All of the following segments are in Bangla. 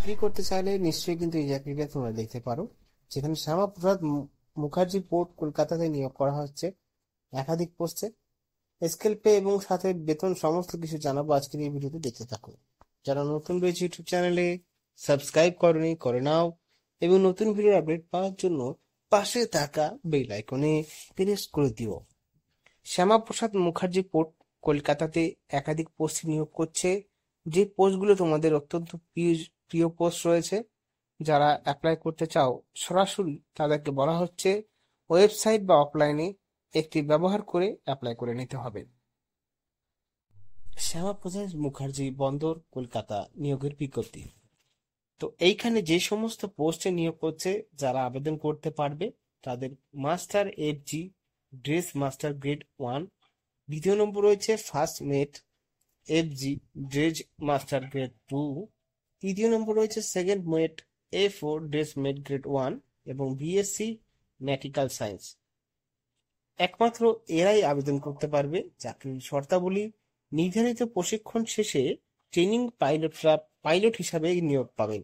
চাকরি করতে চাইলে নিশ্চয়ই কিন্তু এই চাকরিটা তোমরা দেখতে পারো, যেখানে শ্যামাপ্রসাদ মুখার্জি পোর্ট কলকাতাতে নিয়োগ করা হচ্ছে একাধিক পোস্টে। স্কেল পে এবং সাথে বেতন সমস্ত কিছু জানাবো আজকের এই ভিডিওতে, দেখতে থাকো। যারা নতুন রয়েছে ইউটিউব চ্যানেলে, সাবস্ক্রাইব করনি করে নাও, এবং নতুন ভিডিও আপডেট পাওয়ার জন্য পাশে থাকা বেল আইকনে প্রেস করে দিও। শ্যামাপ্রসাদ মুখার্জি পোর্ট কলকাতাতে একাধিক পোস্টে নিয়োগ করছে। যে পোস্টগুলো তোমাদের অত্যন্ত প্রিয় পোস্ট রয়েছে, যারা অ্যাপ্লাই করতে চাও সরাসরি তাদেরকে বলা হচ্ছে ওয়েবসাইট বা অফলাইনে একটি ব্যবহার করে অ্যাপ্লাই করে নিতে হবে। শ্যামাপ্রসাদ মুখার্জি বন্দর কলকাতা নিয়োগের বিজ্ঞপ্তি। তো এইখানে যে সমস্ত পোস্টে নিয়োগ করছে, যারা আবেদন করতে পারবে তাদের master FG dress master grade 1, দ্বিতীয় নম্বর রয়েছে ফার্স্ট মেট এফজি ড্রেস মাস্টার গ্রেড 2, তৃতীয় নম্বর রয়েছে সেকেন্ড মেট A4 ড্রেস মেট গ্রেড 1 এবং বিএসসি ন্যাটিক্যাল সায়েন্স। একমাত্র এরাই আবেদন করতে পারবে। চাকরির শর্তাবলী: নির্ধারিত প্রশিক্ষণ শেষে ট্রেনিং পাইলট হিসাবে নিয়োগ পাবেন।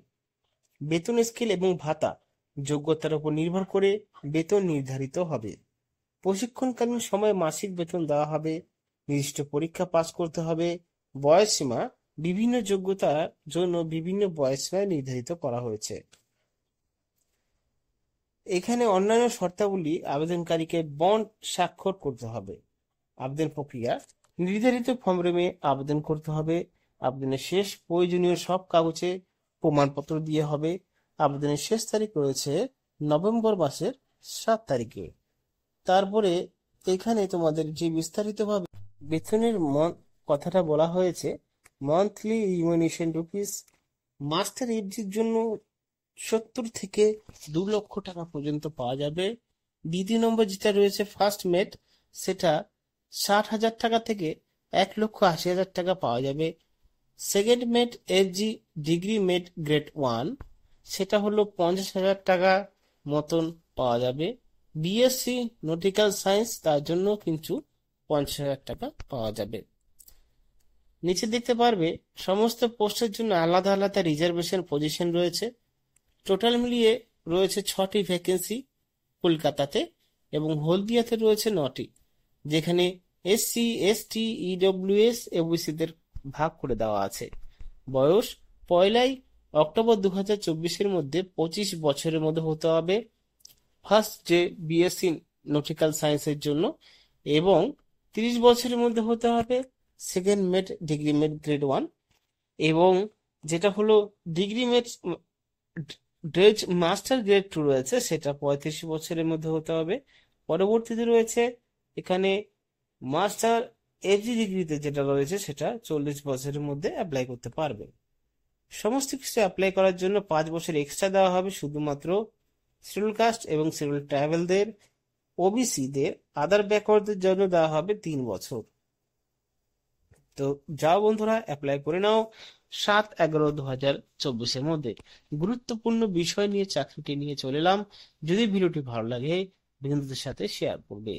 বেতন স্কেল এবং ভাতা যোগ্যতার উপর নির্ভর করে বেতন নির্ধারিত হবে। প্রশিক্ষণকালীন সময়ে মাসিক বেতন দেওয়া হবে। নির্দিষ্ট পরীক্ষা পাস করতে হবে। বয়সসীমা: বিভিন্ন যোগ্যতার জন্য বিভিন্ন বয়সসীমা নির্ধারিত করা হয়েছে। এখানে অন্যান্য শর্তাবলী: আবেদনকারীকে বন্ড স্বাক্ষর করতে হবে। আবেদন প্রক্রিয়া: নির্ধারিত ফর্মে আবেদন করতে হবে। আবেদনের শেষ প্রয়োজনীয় সব কাগজে প্রমাণপত্র দিয়ে হবে। আবেদনের শেষ তারিখ রয়েছে নভেম্বর মাসের 7 তারিখে। তারপরে এখানে তোমাদের যে বিস্তারিতভাবে বেতনের কথাটা বলা হয়েছে, মান্থলি রিমিউনারেশন রুপিস মাস্টার এফজির জন্য 70 থেকে 2 লক্ষ টাকা পর্যন্ত পাওয়া যাবে। দ্বিতীয় নম্বর যেটা রয়েছে ফার্স্ট মেট, সেটা 60,000 টাকা থেকে 1,80,000 টাকা পাওয়া যাবে। সেকেন্ড মেট এফজি ডিগ্রি মেট গ্রেড 1, সেটা হলো 50,000 টাকা মতন পাওয়া যাবে। বিএসসি নটিক্যাল সায়েন্স, তার জন্য কিন্তু 50,000 টাকা পাওয়া যাবে। নিচে দেখতে পারবে সমস্ত পোস্টের জন্য আলাদা আলাদা রিজার্ভেশন পজিশন রয়েছে। টোটাল মিলিয়ে রয়েছে 6টি ভ্যাকেন্সি কলকাতাতে, এবং হলদিয়াতে রয়েছে 9টি, যেখানে এসসি এসটি ইডব্লিউএস ওবিসিদের ভাগ করে দেওয়া আছে। বয়স: 1 অক্টোবর 2024 মধ্যে 25 বছরের মধ্যে হতে হবে ফার্স্ট যে বিএসসি নটিক্যাল সায়েন্সের জন্য, এবং 30 বছরের মধ্যে হতে হবে সেকেন্ড মেট ডিগ্রি মেট গ্রেড 1, এবং যেটা হলো ডিগ্রি মেট ড্রেস মাস্টার গ্রেড 2 রয়েছে, সেটা 35 বছরের মধ্যে হতে হবে। পরবর্তীতে রয়েছে এখানে মাস্টার এফজি ডিগ্রিতে যেটা রয়েছে, সেটা 40 বছরের মধ্যে অ্যাপ্লাই করতে পারবে। সমস্ত কিছু অ্যাপ্লাই করার জন্য 5 বছর এক্সট্রা দেওয়া হবে শুধুমাত্র শিডিউল কাস্ট এবং শিডিউল ট্রাইবালদের। ওবিসিদের, আদার ব্যাকওয়ার্ডদের জন্য দেওয়া হবে 3 বছর। তো যাও বন্ধুরা, অ্যাপ্লাই করে নাও 7/11/2024 মধ্যে। গুরুত্বপূর্ণ বিষয় নিয়ে চাকরিটি নিয়ে চলে এলাম। যদি ভিডিওটি ভালো লাগে বন্ধুদের সাথে শেয়ার করবে।